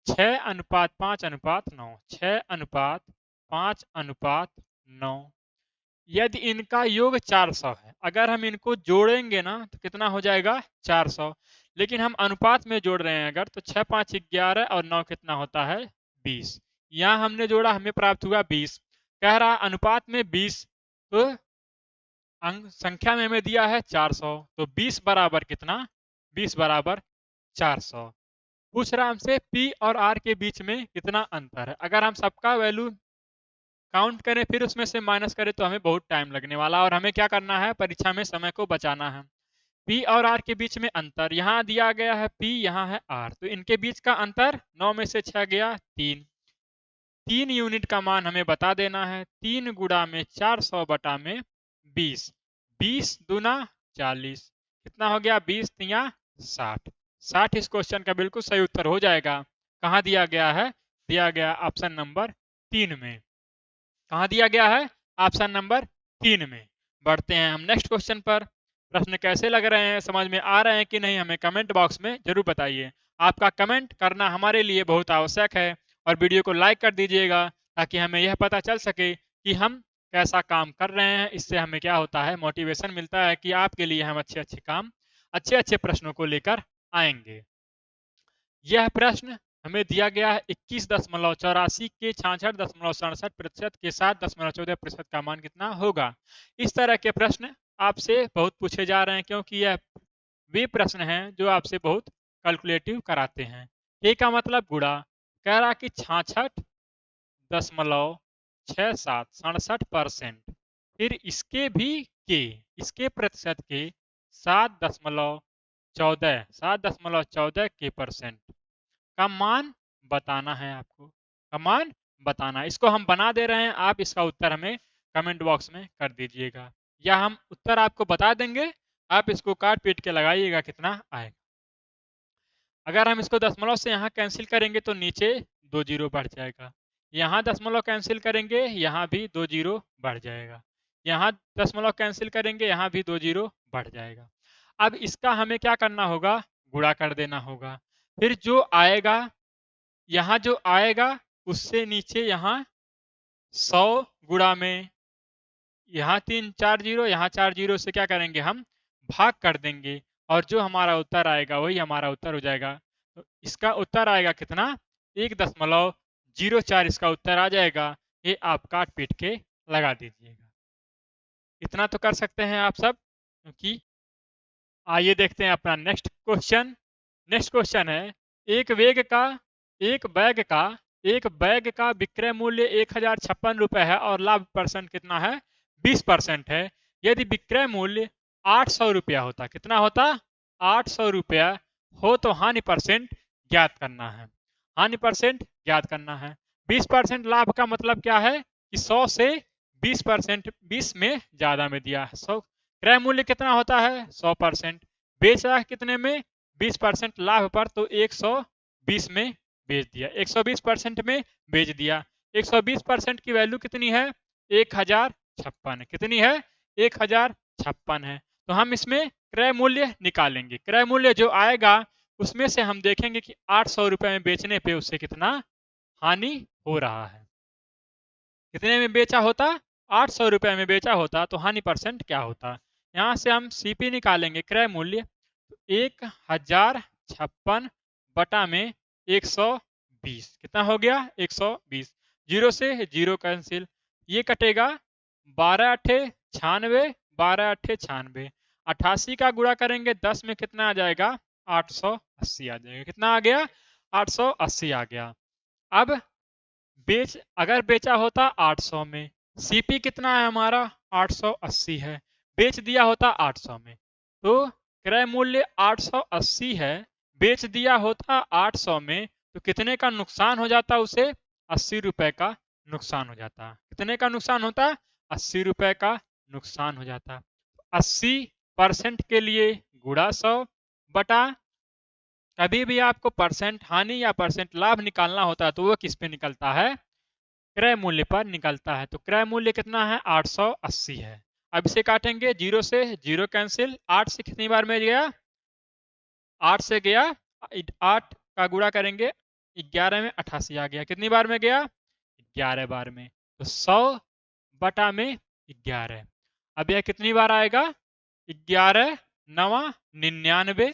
6:5:9, 6:5:9। यदि इनका योग 400 है, अगर हम इनको जोड़ेंगे ना तो कितना हो जाएगा 400, लेकिन हम अनुपात में जोड़ रहे हैं अगर, तो 6 5 11 और 9 कितना होता है 20। यहाँ हमने जोड़ा, हमें प्राप्त हुआ 20। कह रहा अनुपात में 20, तो अंक संख्या में हमें दिया है 400, तो 20 बराबर कितना, 20 बराबर 400। पूछ रहा हमसे P और R के बीच में कितना अंतर है। अगर हम सबका वैल्यू काउंट करें फिर उसमें से माइनस करें तो हमें बहुत टाइम लगने वाला, और हमें क्या करना है, परीक्षा में समय को बचाना है। P और R के बीच में अंतर, यहाँ दिया गया है P, यहाँ है R, तो इनके बीच का अंतर 9 में से 6 गया 3। 3 यूनिट का मान हमें बता देना है, 3 गुणा में 400 बटा में 20, 20 दूना 40, कितना हो गया 20 तिया 60। 60 इस क्वेश्चन का बिल्कुल सही उत्तर हो जाएगा। कहाँ दिया गया है, दिया गया ऑप्शन नंबर 3 में। कहाँ दिया गया है, ऑप्शन नंबर 3 में। बढ़ते हैं हम नेक्स्ट क्वेश्चन पर। प्रश्न कैसे लग रहे हैं, समझ में आ रहे हैं कि नहीं, हमें कमेंट बॉक्स में जरूर बताइए। आपका कमेंट करना हमारे लिए बहुत आवश्यक है, और वीडियो को लाइक कर दीजिएगा ताकि हमें यह पता चल सके कि हम कैसा काम कर रहे हैं। इससे हमें क्या होता है, मोटिवेशन मिलता है कि आपके लिए हम अच्छे अच्छे काम, अच्छे अच्छे प्रश्नों को लेकर आएंगे। यह प्रश्न हमें दिया गया है 21.84 के 66.67% के साथ 10.14% का मान कितना होगा। इस तरह के प्रश्न आपसे बहुत पूछे जा रहे हैं, क्योंकि यह वे प्रश्न हैं जो आपसे बहुत कैलकुलेटिव कराते हैं। के का मतलब गुणा, कह रहा कि 66.67% फिर इसके भी के, इसके प्रतिशत के 7.14 के परसेंट का मान बताना है। आपको का मान बताना, इसको हम बना दे रहे हैं, आप इसका उत्तर हमें कमेंट बॉक्स में कर दीजिएगा, या हम उत्तर आपको बता देंगे, आप इसको काट पीट के लगाइएगा कितना आएगा। अगर हम इसको दशमलव से यहाँ कैंसिल करेंगे तो नीचे 2 जीरो बढ़ जाएगा, यहाँ दशमलव कैंसिल करेंगे यहाँ भी 2 जीरो बढ़ जाएगा, यहाँ दशमलव कैंसिल करेंगे यहाँ भी 2 जीरो बढ़ जाएगा। अब इसका हमें क्या करना होगा, गुणा कर देना होगा। फिर जो आएगा, यहाँ जो आएगा उससे नीचे यहाँ 100 गुणा में, यहाँ 3 4 जीरो, यहाँ 4 जीरो से क्या करेंगे, हम भाग कर देंगे, और जो हमारा उत्तर आएगा वही हमारा उत्तर हो जाएगा। तो इसका उत्तर आएगा कितना, 1.04 इसका उत्तर आ जाएगा। ये आप काट पीट के लगा दीजिएगा। इतना तो कर सकते हैं आप सब, क्योंकि आइए देखते हैं अपना नेक्स्ट क्वेश्चन। नेक्स्ट क्वेश्चन है, एक बैग का विक्रय मूल्य 1056 रुपए है और लाभ परसेंट कितना है, 20% है। यदि विक्रय मूल्य 800 रुपया होता, कितना होता, 800 रुपया हो तो हानि परसेंट ज्ञात करना है। हानि परसेंट ज्ञात करना है। 20% लाभ का मतलब क्या है कि 100 से 20%, 20 में ज्यादा में दिया है। 100 क्रय मूल्य कितना होता है 100%, बेच रहा है कितने में, 20% लाभ पर, तो 120 में बेच दिया, 120% में बेच दिया। 120% की वैल्यू कितनी है, 1056, कितनी है, 1056 है। तो हम इसमें क्रय मूल्य निकालेंगे, क्रय मूल्य जो आएगा उसमें से हम देखेंगे कि 800 रुपए में बेचने पे उससे कितना हानि हो रहा है। कितने में बेचा होता, 800 रुपए में बेचा होता तो हानि परसेंट क्या होता। यहाँ से हम सीपी निकालेंगे, क्रय मूल्य, 1056 बटा में 120, कितना हो गया, 120। जीरो से जीरो कैंसिल, ये कटेगा 12 अठे 96, 12 अठे 96, 88 का गुणा करेंगे 10 में, कितना आ जाएगा, 880 आ जाएगा। कितना आ गया, 880 आ गया। अब अगर बेचा होता 800 में, सीपी कितना है हमारा, 880 है, बेच दिया होता 800 में, तो क्रय मूल्य 880 है, बेच दिया होता 800 में, तो कितने का नुकसान हो जाता उसे, 80 रुपए का नुकसान हो जाता। कितने का नुकसान होता, 80 रुपए का नुकसान हो जाता। 80% के लिए गुणा 100 बटा, कभी भी आपको परसेंट हानि या परसेंट लाभ निकालना होता है तो वो किस पे निकलता है, क्रय मूल्य पर निकलता है। तो क्रय मूल्य कितना है, 880 है। अब इसे काटेंगे, जीरो से जीरो कैंसिल, 8 से कितनी बार में गया, 8 से गया, 8 का गुणा करेंगे 11 में 88 आ गया, कितनी बार में गया, 11 बार में, तो 100 बटा में 11। अब यह कितनी बार आएगा, 11 नवा 99,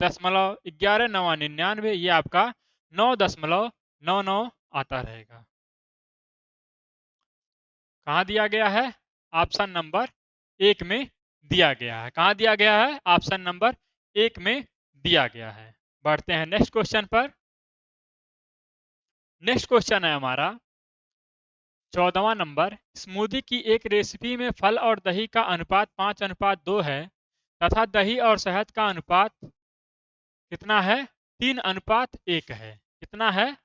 11 नवा 99, ये आपका 9.99 आता रहेगा। कहाँ दिया गया है, ऑप्शन नंबर 1 में दिया गया है। कहाँ दिया गया है, ऑप्शन नंबर 1 में दिया गया है। बढ़ते हैं नेक्स्ट क्वेश्चन पर। नेक्स्ट क्वेश्चन है हमारा 14वां नंबर, स्मूदी की एक रेसिपी में फल और दही का अनुपात 5:2 है तथा दही और शहद का अनुपात कितना है, 3:1 है। कितना है,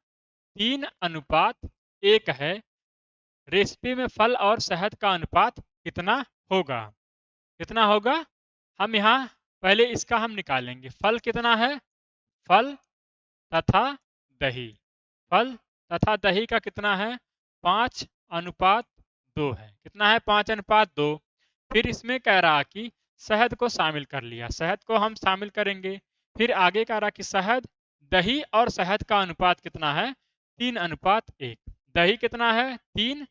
3:1 है। रेसिपी में फल और शहद का अनुपात कितना होगा, कितना होगा। हम यहाँ पहले इसका हम निकालेंगे, फल कितना है, फल तथा दही, फल तथा दही का कितना है, 5:2 है। कितना है, 5:2। फिर इसमें कह रहा कि शहद को शामिल कर लिया, शहद को हम शामिल करेंगे। फिर आगे कह रहा कि शहद, दही और शहद का अनुपात कितना है, 3:1। दही कितना है, 3,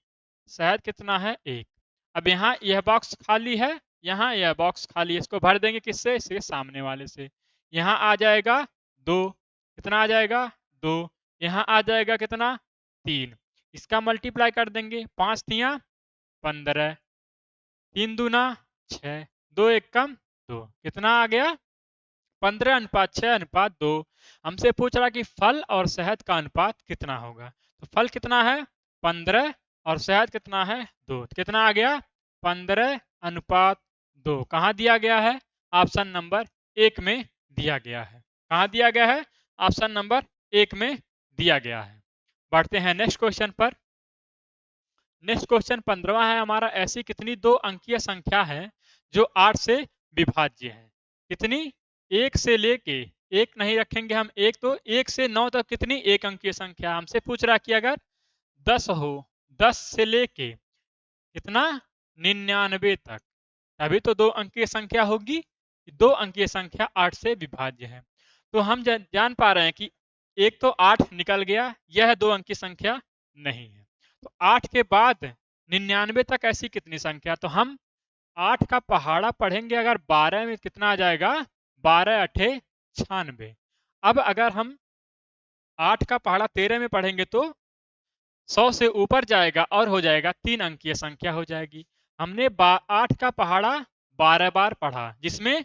शहद कितना है, 1। अब यहाँ यह बॉक्स खाली है, यहाँ यह बॉक्स खाली है, इसको भर देंगे किससे, इसके सामने वाले से। यहाँ आ जाएगा 2, कितना आ जाएगा, 2। यहाँ आ जाएगा कितना, 3। इसका मल्टीप्लाई कर देंगे, 5 तिया 15, 3 दूना 6, 2 1 कम 2, कितना आ गया, 15:6:2। हमसे पूछ रहा कि फल और शहद का अनुपात कितना होगा। तो फल कितना है, 15, और शहद कितना है, 2, कितना आ गया, 15:2। कहाँ दिया गया है, ऑप्शन नंबर 1 में दिया गया है। कहाँ दिया गया है, ऑप्शन नंबर 1 में दिया गया है। बढ़ते हैं नेक्स्ट क्वेश्चन पर। नेक्स्ट क्वेश्चन 15वां है हमारा, ऐसी कितनी 2 अंकीय संख्या है जो 8 से विभाज्य है। कितनी, 1 से लेके, एक नहीं रखेंगे हम, एक तो 1 से 9 तक कितनी 1 अंकीय संख्या। हमसे पूछ रहा कि अगर 10 हो, 10 से लेके कितना 99 तक, तभी तो 2 अंकीय संख्या होगी। 2 अंकीय संख्या 8 से विभाज्य है। तो हम जान पा रहे हैं कि एक तो 8 निकल गया, यह 2 अंकीय संख्या नहीं है। तो 8 के बाद 99 तक ऐसी कितनी संख्या, तो हम 8 का पहाड़ा पढ़ेंगे, अगर 12 में कितना आ जाएगा, 12 अठे 96। अब अगर हम 8 का पहाड़ा 13 में पढ़ेंगे तो 100 से ऊपर जाएगा और हो जाएगा 3 अंकीय संख्या हो जाएगी। हमने 8 का पहाड़ा 12 बार पढ़ा, जिसमें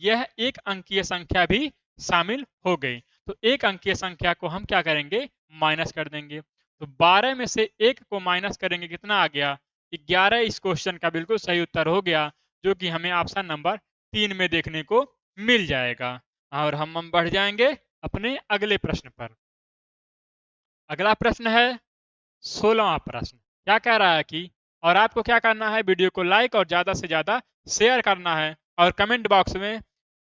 यह 1 अंकीय संख्या भी शामिल हो गई। तो 1 अंकीय संख्या को हम क्या करेंगे, माइनस कर देंगे। तो 12 में से 1 को माइनस करेंगे, कितना आ गया, 11। इस क्वेश्चन का बिल्कुल सही उत्तर हो गया, जो कि हमें ऑप्शन नंबर 3 में देखने को मिल जाएगा। और हम बढ़ जाएंगे अपने अगले प्रश्न पर। अगला प्रश्न है 16वां प्रश्न। क्या कह रहा है कि, और आपको क्या करना है, वीडियो को लाइक और ज्यादा से ज्यादा शेयर करना है और कमेंट बॉक्स में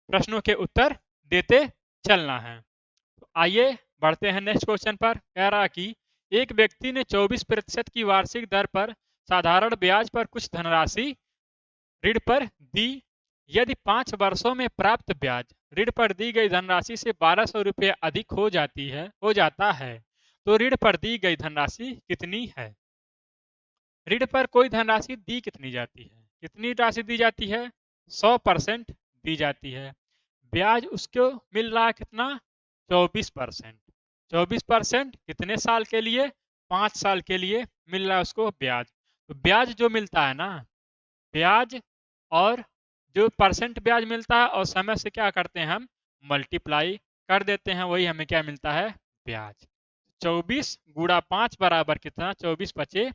प्रश्नों के उत्तर देते चलना है। तो आइए बढ़ते हैं नेक्स्ट क्वेश्चन पर। कह रहा कि एक व्यक्ति ने 24% की वार्षिक दर पर साधारण ब्याज पर कुछ धनराशि ऋण पर दी। यदि 5 वर्षों में प्राप्त ब्याज ऋण पर दी गई धनराशि से 1200 रुपये अधिक हो जाता है तो ऋण पर दी गई धनराशि कितनी है। ऋण पर कोई धनराशि दी कितनी जाती है, कितनी राशि दी जाती है, 100% दी जाती है। ब्याज उसको मिल रहा है कितना, 24%। 24% कितने साल के लिए, 5 साल के लिए मिल रहा है उसको ब्याज। तो ब्याज जो मिलता है ना, ब्याज और जो परसेंट ब्याज मिलता है और समय से क्या करते हैं हम मल्टीप्लाई कर देते हैं, वही हमें क्या मिलता है, ब्याज। 24 गुणा 5 बराबर कितना, 24 पचे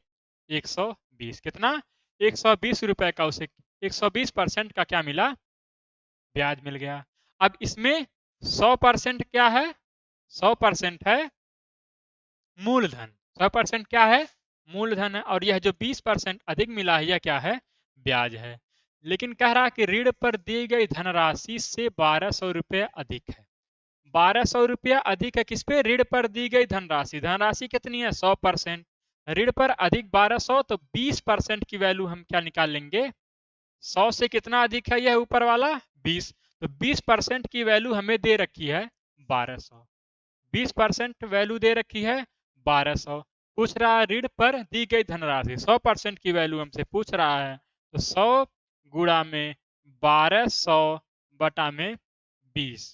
120, कितना 120 रुपए का उसे 120% का क्या मिला, ब्याज मिल गया। अब इसमें 100% क्या है, 100% है मूलधन। 100% क्या है, मूलधन है। और यह जो 20% अधिक मिला है यह क्या है, ब्याज है। लेकिन कह रहा कि ऋण पर दी गई धनराशि से 1200 रुपये अधिक है। 1200 रुपया अधिक है किस पे, ऋण पर दी गई धनराशि। धनराशि कितनी है, 100%। ऋण पर अधिक 1200 तो 20% की वैल्यू हम क्या निकाल लेंगे, 100 से कितना अधिक है यह ऊपर वाला 20, तो 20% की वैल्यू हमें दे रखी है 1200। 20% वैल्यू दे रखी है 1200। पूछ रहा है ऋण पर दी गई धनराशि, 100% की वैल्यू हमसे पूछ रहा है। तो 100 गुणा में 1200 बटा में 20,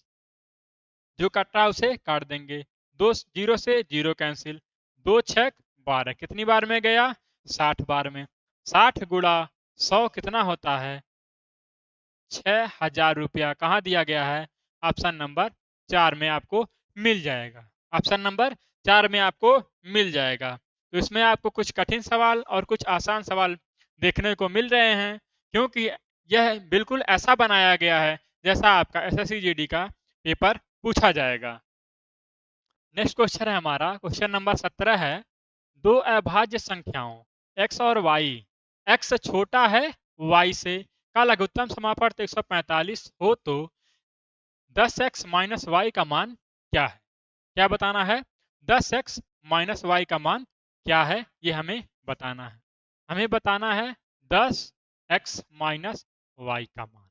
जो कट रहा है उसे काट देंगे। 2 जीरो से जीरो कैंसिल, 2 छक 12, कितनी बार में गया, 60 बार में। 60 गुणा 100 कितना होता है, 6000 रुपया। कहाँ दिया गया है, ऑप्शन नंबर 4 में आपको मिल जाएगा। ऑप्शन नंबर 4 में आपको मिल जाएगा। तो इसमें आपको कुछ कठिन सवाल और कुछ आसान सवाल देखने को मिल रहे हैं, क्योंकि यह बिल्कुल ऐसा बनाया गया है जैसा आपका एसएससी जीडी का पेपर पूछा जाएगा। नेक्स्ट क्वेश्चन है हमारा, क्वेश्चन नंबर 17 है, दो अभाज्य संख्याओं x और y, x छोटा है y से का लघुत्तम समापवर्त 145 हो तो 10x माइनस वाई का मान क्या है। क्या बताना है, 10x माइनस वाई का मान क्या है, ये हमें बताना है। हमें बताना है 10x माइनस वाई का मान।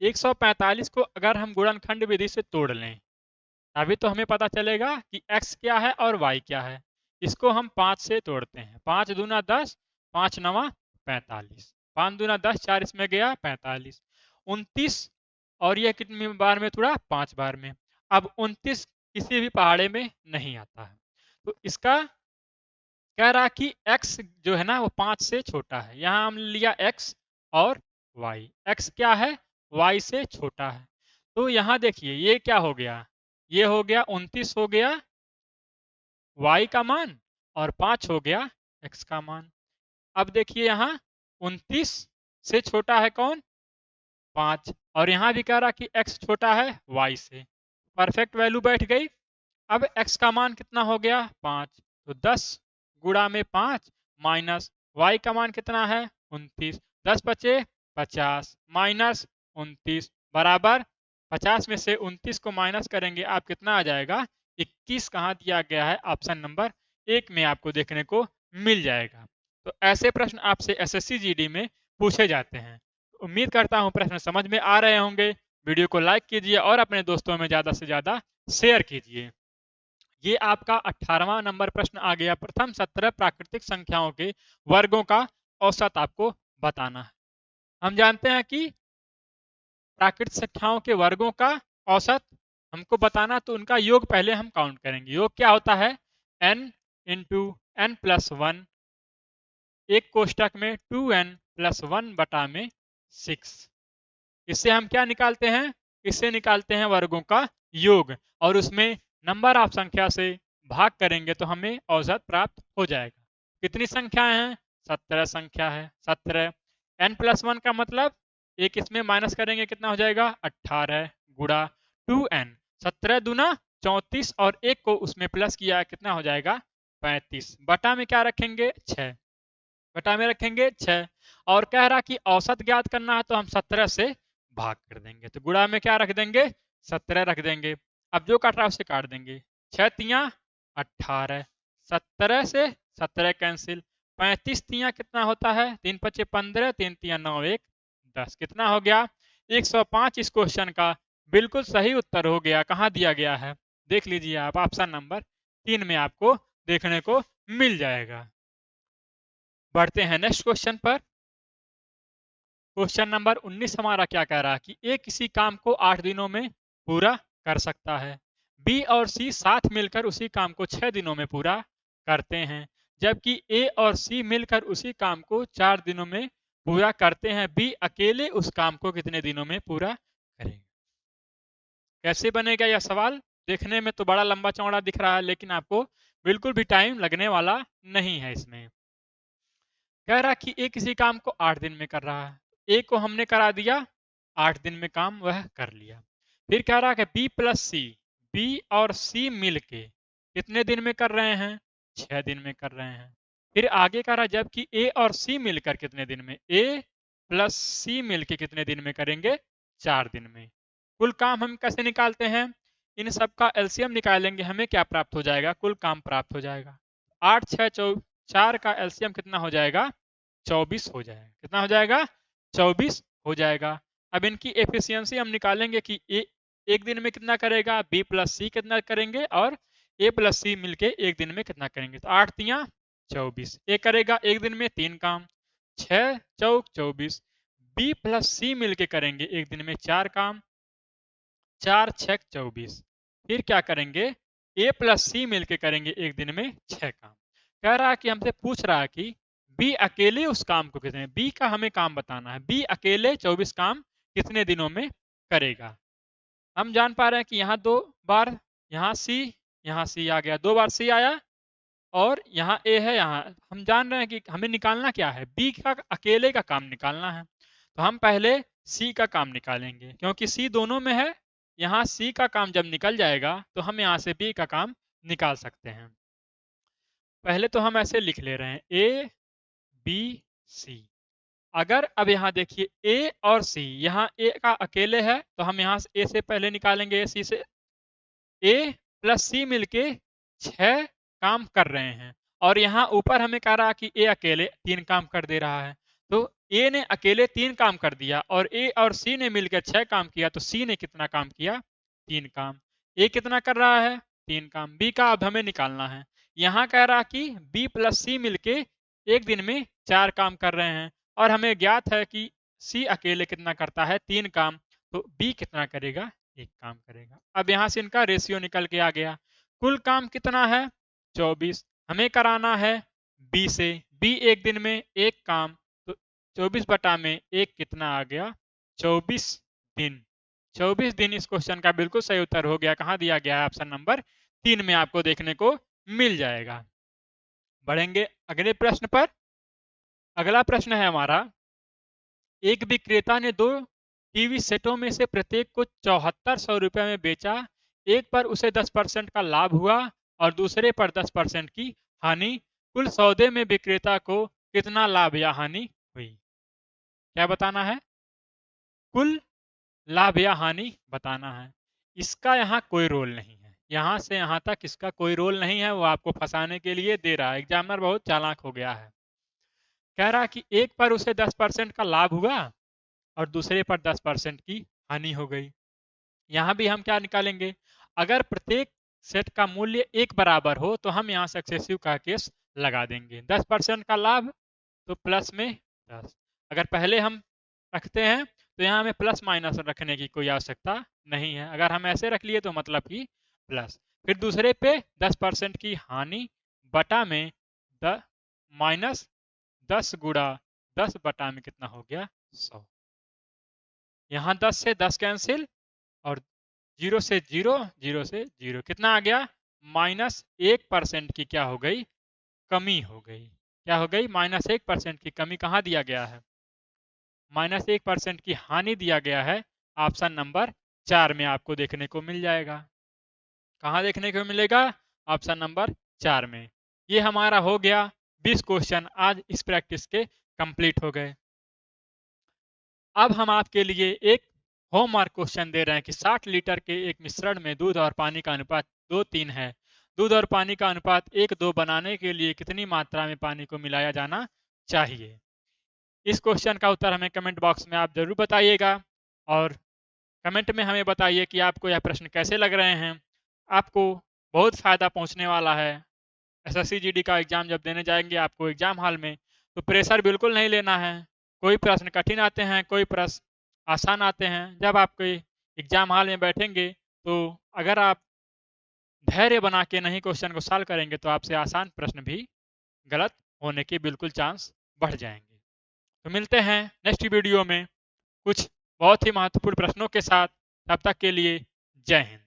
145 को अगर हम गुणनखंड विधि से तोड़ लें अभी तो हमें पता चलेगा कि x क्या है और y क्या है। इसको हम 5 से तोड़ते हैं, 5 दूना 10, 5 नवा 45, 5 दूना 10, 4 इसमें गया 45, 29 और यह कितनी बार में तोड़ा, 5 बार में। अब 29 किसी भी पहाड़े में नहीं आता है, तो इसका कह रहा कि x जो है ना वो 5 से छोटा है। यहाँ हम लिया x और y, x क्या है, y से छोटा है। तो यहाँ देखिए ये क्या हो गया, ये हो गया 29 हो गया y का मान और 5 हो गया x का मान। अब देखिए यहाँ 29 से छोटा है कौन, 5, और यहाँ भी कह रहा कि x छोटा है y से, परफेक्ट वैल्यू बैठ गई। अब x का मान कितना हो गया 5, तो 10 गुणा में 5 माइनस y का मान कितना है 29, 10 बचे 50 माइनस 29 बराबर 50 में से 29 को माइनस करेंगे आप कितना आ जाएगा 21। कहाँ दिया गया है, ऑप्शन नंबर 1 में आपको देखने को मिल जाएगा। तो ऐसे प्रश्न आपसे एसएससी जीडी में पूछे जाते हैं। उम्मीद करता हूँ प्रश्न समझ में आ रहे होंगे। वीडियो को लाइक कीजिए और अपने दोस्तों में ज़्यादा से ज़्यादा शेयर कीजिए। ये आपका 18वां नंबर प्रश्न आ गया। प्रथम 17 प्राकृतिक संख्याओं के वर्गों का औसत आपको बताना है। हम जानते हैं कि प्राकृतिक संख्याओं के वर्गों का औसत हमको बताना, तो उनका योग पहले हम काउंट करेंगे। योग क्या होता है, n इंटू एन प्लस 1, एक कोष्टक में 2n प्लस 1 बटा में 6। इससे हम क्या निकालते हैं, इससे निकालते हैं वर्गों का योग, और उसमें नंबर ऑफ संख्या से भाग करेंगे तो हमें औसत प्राप्त हो जाएगा। कितनी संख्याएं हैं, 17 संख्या है। 17 n प्लस 1 का मतलब एक इसमें माइनस करेंगे कितना हो जाएगा 18 गुणा 2n, 17 दूना 34 और एक को उसमें प्लस किया कितना हो जाएगा 35, बटा में क्या रखेंगे 6, बटा में रखेंगे 6। और कह रहा कि औसत ज्ञात करना है तो हम 17 से भाग कर देंगे। तो गुणा में क्या रख देंगे, 17 रख देंगे। अब जो कट रहा है उसे काट देंगे। 6 तियां 18, 17 से 17 कैंसिल, 35 तियां कितना होता है, 3 पचे 15, 3 तियां 9, 1 10, कितना हो गया 105। इस क्वेश्चन का बिल्कुल सही उत्तर हो गया। कहाँ दिया गया है, देख लीजिए आप, ऑप्शन नंबर 3 में आपको देखने को मिल जाएगा। बढ़ते हैं नेक्स्ट क्वेश्चन पर। क्वेश्चन नंबर 19 हमारा क्या कह रहा है कि ए किसी काम को 8 दिनों में पूरा कर सकता है, बी और सी साथ मिलकर उसी काम को 6 दिनों में पूरा करते हैं, जबकि ए और सी मिलकर उसी काम को 4 दिनों में पूरा करते हैं। बी अकेले उस काम को कितने दिनों में पूरा करेगा। कैसे बनेगा यह सवाल, देखने में तो बड़ा लंबा चौड़ा दिख रहा है, लेकिन आपको बिल्कुल भी टाइम लगने वाला नहीं है। इसमें कह रहा कि ए किसी काम को 8 दिन में कर रहा है, ए को हमने करा दिया 8 दिन में काम, वह कर लिया। फिर कह रहा है बी प्लस सी, बी और सी मिलके कितने दिन में कर रहे हैं, 6 दिन में कर रहे हैं। फिर आगे कह रहा जबकि ए और सी मिलकर कितने दिन में, ए प्लस सी मिलके कितने दिन में करेंगे, 4 दिन में। कुल काम हम कैसे निकालते हैं, इन सब का एलसीएम निकालेंगे, हमें क्या प्राप्त हो जाएगा, कुल काम प्राप्त हो जाएगा। 8 6 4 का एलसीएम कितना हो जाएगा, 24 हो जाएगा। कितना हो जाएगा, 24 हो जाएगा। अब इनकी एफिशिएंसी हम निकालेंगे कि ए एक दिन में कितना करेगा, बी प्लस सी कितना करेंगे, और ए प्लस सी मिलके एक दिन में कितना करेंगे। तो 8 तियां 24, ए करेगा एक दिन में 3 काम, 6 चौक 24। बी प्लस सी मिलके करेंगे एक दिन में 4 काम, 4 6 24। फिर क्या करेंगे, ए प्लस सी मिलके करेंगे एक दिन में 6 काम। कह रहा है कि हमसे पूछ रहा है कि बी अकेले उस काम को कितने, बी का हमें काम बताना है, बी अकेले 24 काम कितने दिनों में करेगा। हम जान पा रहे हैं कि यहाँ 2 बार, यहाँ सी आ गया, 2 बार सी आया, और यहाँ ए है। यहाँ हम जान रहे हैं कि हमें निकालना क्या है, बी का अकेले का काम निकालना है। तो हम पहले सी का काम निकालेंगे, क्योंकि सी दोनों में है। यहाँ सी का काम जब निकल जाएगा तो हम यहाँ से बी का काम निकाल सकते हैं। पहले तो हम ऐसे लिख ले रहे हैं ए बी सी। अगर अब यहाँ देखिए ए और सी, यहाँ ए का अकेले है तो हम यहाँ से ए से पहले निकालेंगे, सी से। ए प्लस सी मिलके 6 काम कर रहे हैं, और यहाँ ऊपर हमें कह रहा कि ए अकेले 3 काम कर दे रहा है। तो ए ने अकेले 3 काम कर दिया, और ए और सी ने मिलकर 6 काम किया। तो सी ने कितना काम किया, 3 काम। ए कितना कर रहा है, 3 काम। बी का अब हमें निकालना है। यहाँ कह रहा कि बी प्लस सी मिलके एक दिन में 4 काम कर रहे हैं, और हमें ज्ञात है कि सी अकेले कितना करता है, 3 काम। तो बी कितना करेगा, 1 काम करेगा। अब यहाँ से इनका रेशियो निकल के आ गया। कुल काम कितना है, 24। हमें कराना है बी से, बी एक दिन में 1 काम, तो 24 बटा में 1 कितना आ गया, 24 दिन। 24 दिन इस क्वेश्चन का बिल्कुल सही उत्तर हो गया। कहाँ दिया गया है, ऑप्शन नंबर 3 में आपको देखने को मिल जाएगा। बढ़ेंगे अगले प्रश्न पर। अगला प्रश्न है हमारा, एक विक्रेता ने 2 टीवी सेटों में से प्रत्येक को 7400 रुपए में बेचा। एक पर उसे 10% का लाभ हुआ और दूसरे पर 10% की हानि। कुल सौदे में विक्रेता को कितना लाभ या हानि हुई। क्या बताना है, कुल लाभ या हानि बताना है। इसका यहाँ कोई रोल नहीं है, यहाँ से यहाँ तक इसका कोई रोल नहीं है, वो आपको फंसाने के लिए दे रहा है। एग्जामिनर बहुत चालाक हो गया है। कह रहा कि एक पर उसे 10% का लाभ हुआ और दूसरे पर 10% की हानि हो गई। यहाँ भी हम क्या निकालेंगे, अगर प्रत्येक सेट का मूल्य एक बराबर हो तो हम यहाँ सक्सेसिव का केस लगा देंगे। 10% का लाभ तो प्लस में 10। अगर पहले हम रखते हैं तो यहाँ हमें प्लस माइनस रखने की कोई आवश्यकता नहीं है। अगर हम ऐसे रख लिए तो मतलब कि प्लस। फिर दूसरे पे 10% की हानि बटा में माइनस 10 गुणा 10 बटा में कितना हो गया, 100। यहाँ 10 से 10 कैंसिल, और 0 से 0, 0 से 0, कितना आ गया, -1% की क्या हो गई, कमी हो गई। क्या हो गई, -1% की कमी। कहाँ दिया गया है, -1% की हानि दिया गया है। ऑप्शन नंबर 4 में आपको देखने को मिल जाएगा। कहाँ देखने को मिलेगा, ऑप्शन नंबर 4 में। ये हमारा हो गया 20 क्वेश्चन आज इस प्रैक्टिस के कंप्लीट हो गए। अब हम आपके लिए एक होमवर्क क्वेश्चन दे रहे हैं कि 60 लीटर के एक मिश्रण में दूध और पानी का अनुपात 2:3 है। दूध और पानी का अनुपात 1:2 बनाने के लिए कितनी मात्रा में पानी को मिलाया जाना चाहिए? इस क्वेश्चन का उत्तर हमें कमेंट बॉक्स में आप जरूर बताइएगा और कमेंट में हमें बताइए कि आपको यह प्रश्न कैसे लग रहे हैं। आपको बहुत फ़ायदा पहुंचने वाला है। एसएससी जीडी का एग्ज़ाम जब देने जाएंगे आपको एग्ज़ाम हॉल में, तो प्रेशर बिल्कुल नहीं लेना है। कोई प्रश्न कठिन आते हैं, कोई प्रश्न आसान आते हैं। जब आपके एग्ज़ाम हॉल में बैठेंगे तो अगर आप धैर्य बना के नहीं क्वेश्चन को सॉल्व करेंगे तो आपसे आसान प्रश्न भी गलत होने के बिल्कुल चांस बढ़ जाएंगे। तो मिलते हैं नेक्स्ट वीडियो में कुछ बहुत ही महत्वपूर्ण प्रश्नों के साथ। तब तक के लिए जय हिंद।